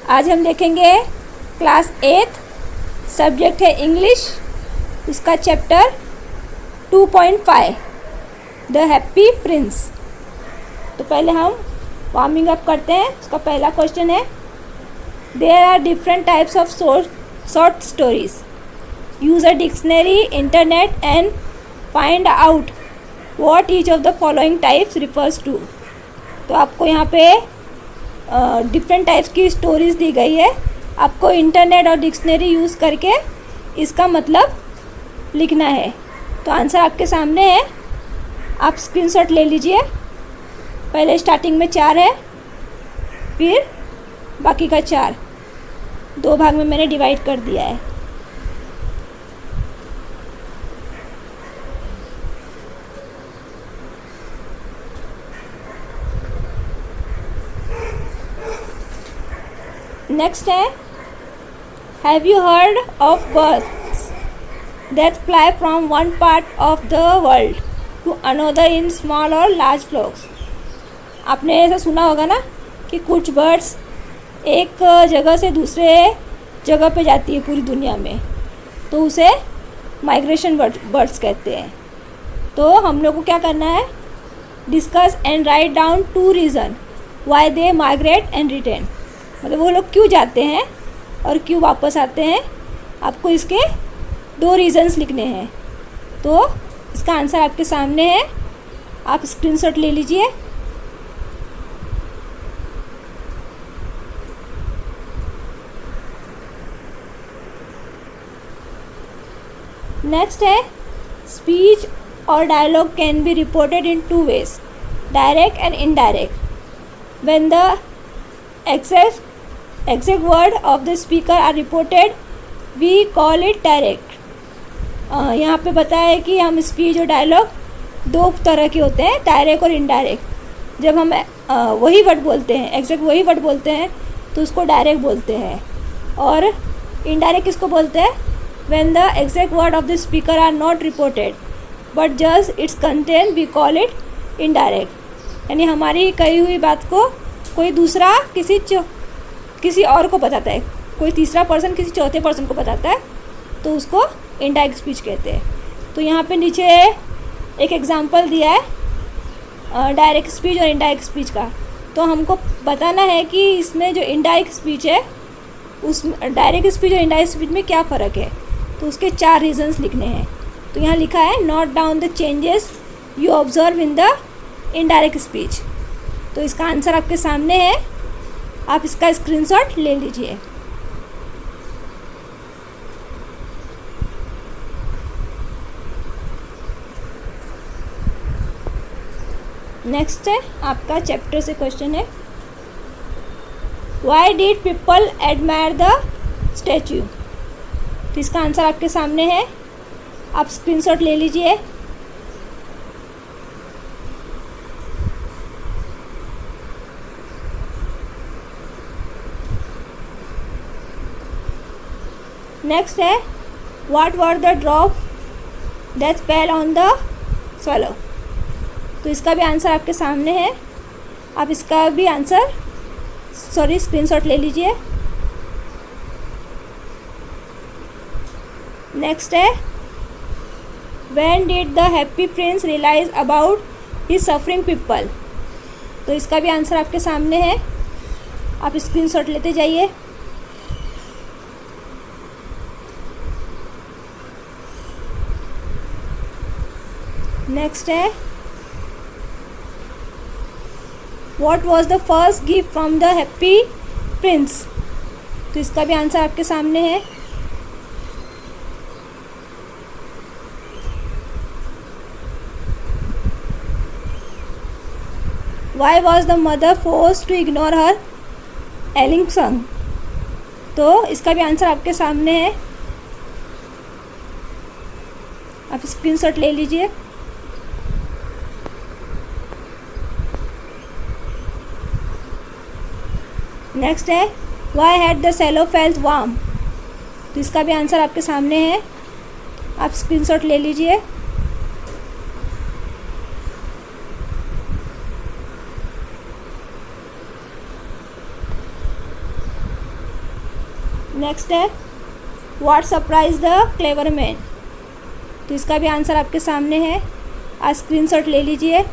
आज हम देखेंगे क्लास 8 सब्जेक्ट है इंग्लिश, इसका चैप्टर 2.5 द हैप्पी प्रिंस। तो पहले हम वार्मिंग अप करते हैं। उसका पहला क्वेश्चन है, there are different types of short stories, use a dictionary internet and find out what each of the following types refers to. तो आपको यहाँ पे डिफरेंट टाइप्स की स्टोरीज दी गई है, आपको इंटरनेट और डिक्शनरी यूज़ करके इसका मतलब लिखना है। तो आंसर आपके सामने है, आप स्क्रीनशॉट ले लीजिए। पहले स्टार्टिंग में 4 है, फिर बाकी का 4 दो भाग में मैंने डिवाइड कर दिया है। नेक्स्ट है, have you heard of birds that fly from one part of the world to another in small और लार्ज फ्लॉक्स। आपने ऐसा सुना होगा ना कि कुछ बर्ड्स एक जगह से दूसरे जगह पे जाती है पूरी दुनिया में, तो उसे माइग्रेशन बर्ड्स कहते हैं। तो हम लोग को क्या करना है, discuss and write down 2 reason why they migrate and return. मतलब वो लोग क्यों जाते हैं और क्यों वापस आते हैं, आपको इसके 2 रीज़न्स लिखने हैं। तो इसका आंसर आपके सामने है, आप स्क्रीनशॉट ले लीजिए। नेक्स्ट है, स्पीच और dialogue can be reported in 2 ways, direct and indirect. When the exact word of the speaker are reported, we call it direct। यहाँ पे बताया है कि हम स्पीच और डायलॉग 2 तरह के होते हैं, डायरेक्ट और इनडायरेक्ट। जब हम वही वर्ड बोलते हैं, एग्जैक्ट वही वर्ड बोलते हैं, तो उसको डायरेक्ट बोलते हैं। और इनडायरेक्ट किसको बोलते हैं, when the exact word of the speaker are not reported but just its content, we call it indirect। यानी हमारी कही हुई बात को कोई दूसरा किसी और को बताता है, कोई तीसरा पर्सन किसी चौथे पर्सन को बताता है, तो उसको इनडायरेक्ट स्पीच कहते हैं। तो यहाँ पे नीचे एक एग्जांपल दिया है डायरेक्ट स्पीच और इनडायरेक्ट स्पीच का। तो हमको बताना है कि इसमें जो इनडायरेक्ट स्पीच है, उस डायरेक्ट स्पीच और इनडायरेक्ट स्पीच में क्या फ़र्क है। तो उसके 4 रीजन्स लिखने हैं। तो यहाँ लिखा है, note down the changes you observe in the indirect speech. तो इसका आंसर आपके सामने है, आप इसका स्क्रीनशॉट ले लीजिए। नेक्स्ट है आपका चैप्टर से क्वेश्चन है, why did people admire the statue. तो इसका आंसर आपके सामने है, आप स्क्रीनशॉट ले लीजिए। नेक्स्ट है, what were the drop that fell on the swallow. तो इसका भी आंसर आपके सामने है, आप इसका भी आंसर स्क्रीनशॉट ले लीजिए। नेक्स्ट है, when did the happy prince realise about his suffering people. तो इसका भी आंसर आपके सामने है, आप स्क्रीनशॉट लेते जाइए। नेक्स्ट है, what was the first gift from the happy prince. तो इसका भी आंसर आपके सामने है। Why was the mother forced to ignore her ailing son? तो इसका भी आंसर आपके सामने है, आप स्क्रीनशॉट ले लीजिए। नेक्स्ट है, why had the cello felt warm। तो इसका भी आंसर आपके सामने है, आप स्क्रीनशॉट ले लीजिए। नेक्स्ट है what surprise the clever man. तो इसका भी आंसर आपके सामने है, आप स्क्रीनशॉट ले लीजिए।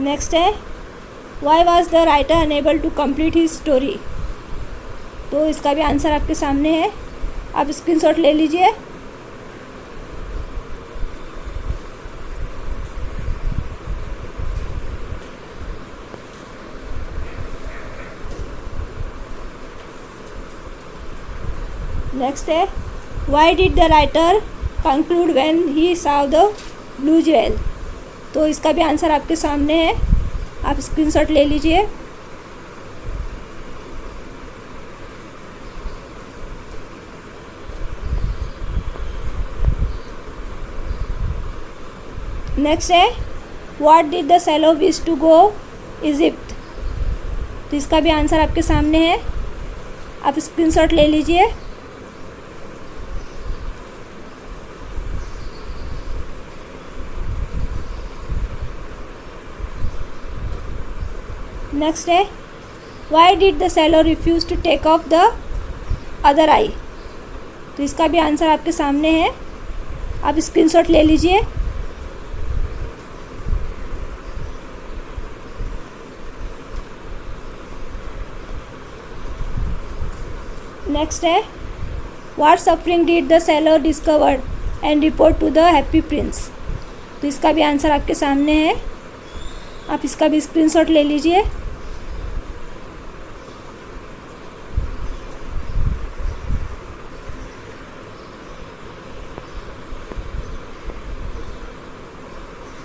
नेक्स्ट है why was the writer unable to complete his story. तो इसका भी आंसर आपके सामने है, आप स्क्रीनशॉट ले लीजिए। नेक्स्ट है why did the writer conclude when he saw the blue jewel. तो इसका भी आंसर आपके सामने है, आप स्क्रीनशॉट ले लीजिए। नेक्स्ट है what did the swallow wish to go Egypt. तो इसका भी आंसर आपके सामने है, आप स्क्रीनशॉट ले लीजिए। नेक्स्ट है why did the swallow refuse to take off the other eye. तो इसका भी आंसर आपके सामने है, आप स्क्रीनशॉट ले लीजिए। नेक्स्ट है what suffering did the swallow discovered and report to the happy prince. तो इसका भी आंसर आपके सामने है, आप इसका भी स्क्रीनशॉट ले लीजिए।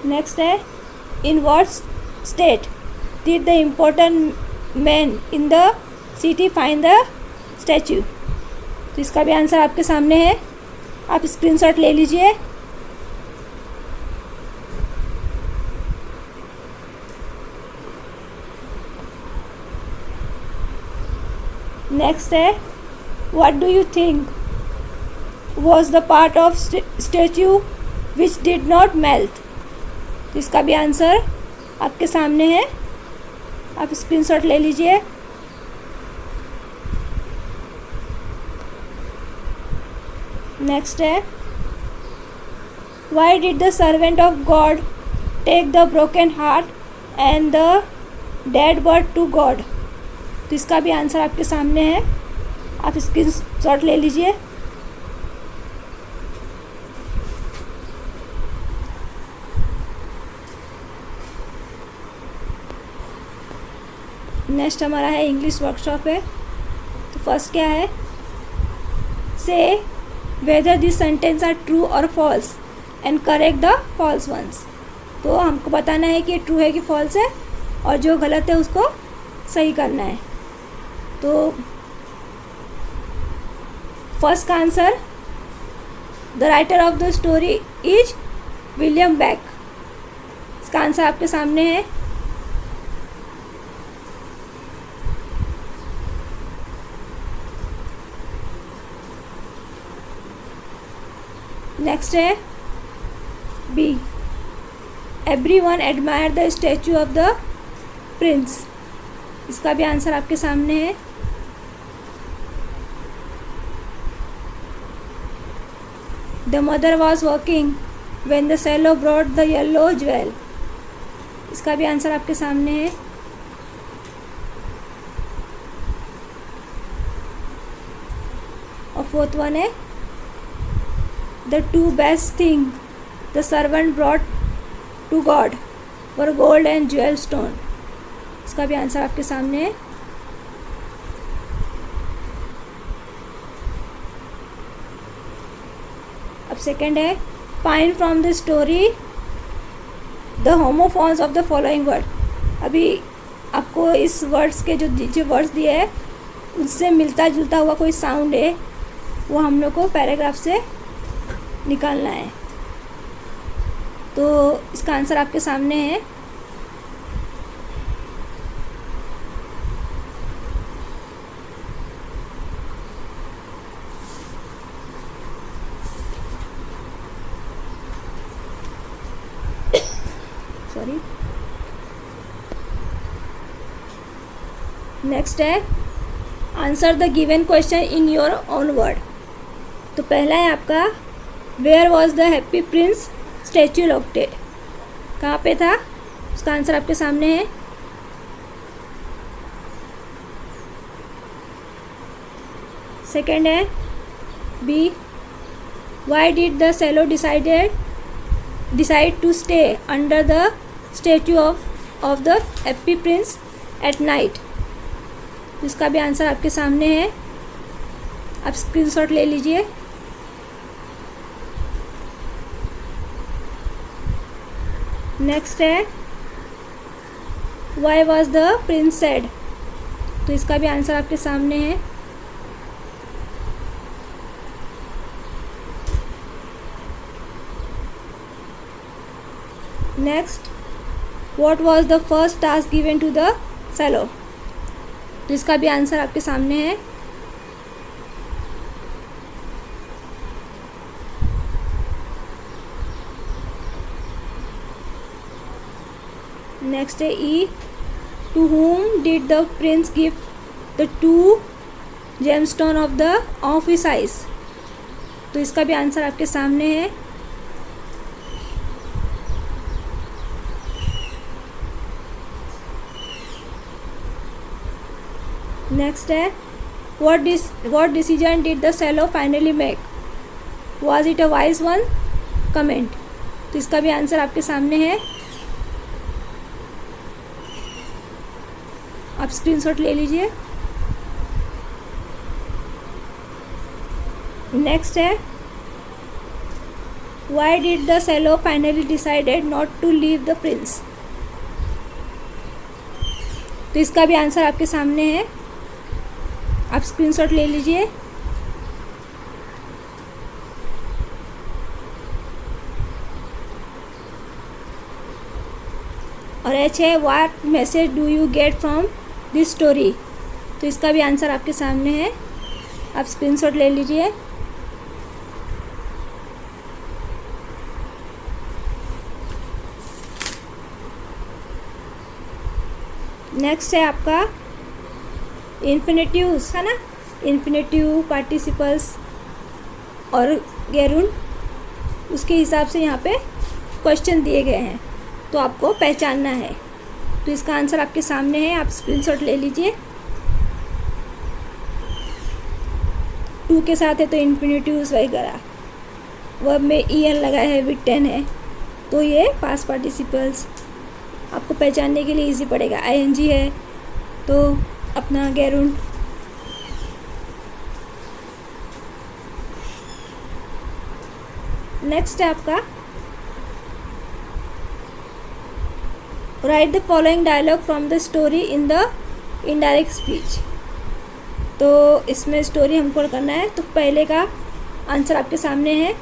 नेक्स्ट है in what state did the important man in the city find the statue. तो इसका भी आंसर आपके सामने है, आप स्क्रीनशॉट ले लीजिए। नेक्स्ट है what do you think was the part of statute which did not melt. तो इसका भी आंसर आपके सामने है, आप स्क्रीनशॉट ले लीजिए। नेक्स्ट है why did the servant of God take the broken heart and the dead bird to God. तो इसका भी आंसर आपके सामने है, आप स्क्रीनशॉट ले लीजिए। नेक्स्ट हमारा है इंग्लिश वर्कशॉप है। तो फर्स्ट क्या है, say whether this sentence are true और false and correct the false ones. तो हमको बताना है कि ट्रू है कि फॉल्स है, और जो गलत है उसको सही करना है। तो फर्स्ट का answer the writer of the story is William Beck. इसका आंसर आपके सामने है। नेक्स्ट है B everyone admire the statue of the prince. इसका भी आंसर आपके सामने है। The mother was working when the swallow brought the yellow jewel. इसका भी आंसर आपके सामने है। और फोर्थ वन है the two best thing the servant brought to God were gold and jewel stone. इसका भी आंसर आपके सामने है। अब सेकंड है find from the story the homophones of the following word. अभी आपको इस वर्ड्स के जो वर्ड्स दिए हैं उससे मिलता जुलता हुआ कोई साउंड है, वो हम लोग को पैराग्राफ से निकालना है। तो इसका आंसर आपके सामने है। सॉरी। नेक्स्ट है answer the given question in your own word. तो पहला है आपका where was the happy prince statue located, कहाँ पे था, उसका आंसर आपके सामने है। सेकेंड है B why did the swallow decide to stay under the statue of the happy prince at night, इसका भी आंसर आपके सामने है, आप स्क्रीनशॉट ले लीजिए। नेक्स्ट है why was the prince sad, तो इसका भी आंसर आपके सामने है। Next what was the first task given to the swallow, तो इसका भी आंसर आपके सामने है। नेक्स्ट है E to whom did the prince give the 2 gemstone of his eyes, तो इसका भी आंसर आपके सामने है। नेक्स्ट है what decision did the seller finally make, was it a wise one, comment, तो इसका भी आंसर आपके सामने है, आप स्क्रीनशॉट ले लीजिए। नेक्स्ट है why did the seller finally decided not to leave the prince, तो इसका भी आंसर आपके सामने है, आप स्क्रीनशॉट ले लीजिए। और एच है what message do you get from this story, तो इसका भी आंसर आपके सामने है, आप स्क्रीनशॉट ले लीजिए। नेक्स्ट है आपका इन्फिनेटिव्स है ना, इन्फिनेटिव, पार्टिसिपल्स और गेरुन, उसके हिसाब से यहाँ पे क्वेश्चन दिए गए हैं, तो आपको पहचानना है। तो इसका आंसर आपके सामने है, आप स्क्रीनशॉट ले लीजिए। 2 के साथ है तो इन्फिनेटिव्स वगैरह, वर्ब में en लगा है, विद 10 है, तो ये पास्ट पार्टिसिपल्स आपको पहचानने के लिए इजी पड़ेगा। ing है तो अपना गेरुन। नेक्स्ट है आपका write the following dialogue from the story in the indirect speech, तो इसमें स्टोरी हमको करना है, तो पहले का आंसर आपके सामने है।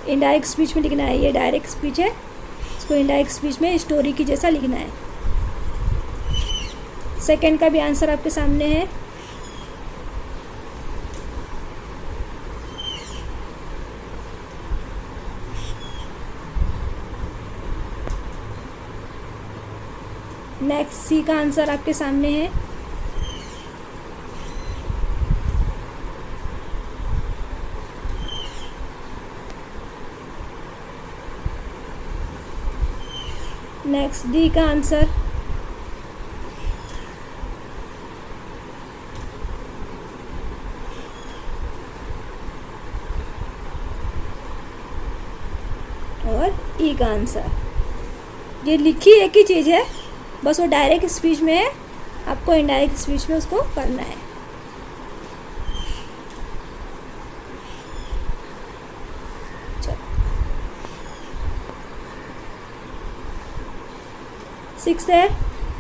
इनडायरेक्ट स्पीच में लिखना है, ये डायरेक्ट स्पीच है, इसको इनडायरेक्ट स्पीच में स्टोरी की जैसा लिखना है। सेकंड का भी आंसर आपके सामने है। नेक्स्ट सी का आंसर आपके सामने है। नेक्स्ट डी का आंसर। और ई का आंसर। ये लिखी एक ही चीज़ है, बस वो डायरेक्ट स्पीच में है, आपको इनडायरेक्ट स्पीच में उसको करना है। सिक्स है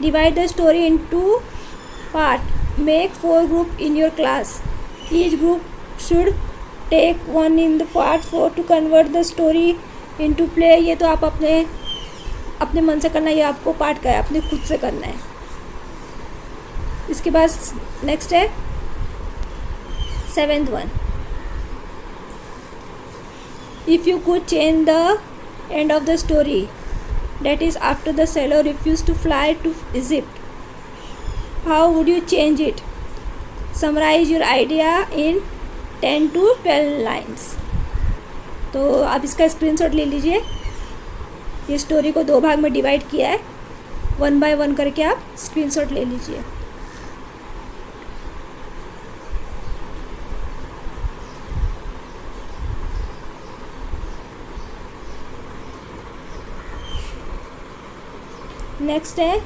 divide the story into part, make 4 group in your class, each group should take 1 in the part 4 to convert the story into play. ये तो आप अपने मन से करना है, ये आपको पार्ट का है, अपने खुद से करना है। इसके बाद नेक्स्ट है 7th one, If you could change the end of the story, that is after the sailor refused to fly to Egypt, how would you change it? Summarize your idea in 10 to 12 lines. तो आप इसका screenshot ले लीजिए. ये story को 2 भाग में divide किया है. 1 बाय 1 करके आप स्क्रीनशॉट ले लीजिए. नेक्स्ट है,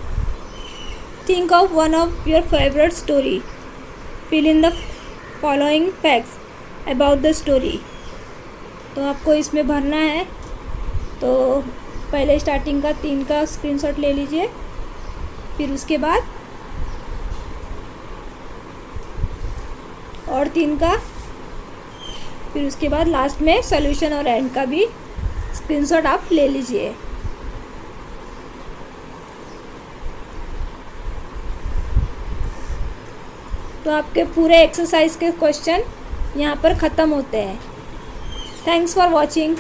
think of one of your favourite story. Fill in the following facts about the story. तो आपको इसमें भरना है. तो पहले स्टार्टिंग का 3 का स्क्रीनशॉट ले लीजिए, फिर उसके बाद और 3 का, फिर उसके बाद लास्ट में सॉल्यूशन और एंड का भी स्क्रीनशॉट आप ले लीजिए. तो आपके पूरे एक्सरसाइज के क्वेश्चन यहाँ पर ख़त्म होते हैं. Thanks for watching.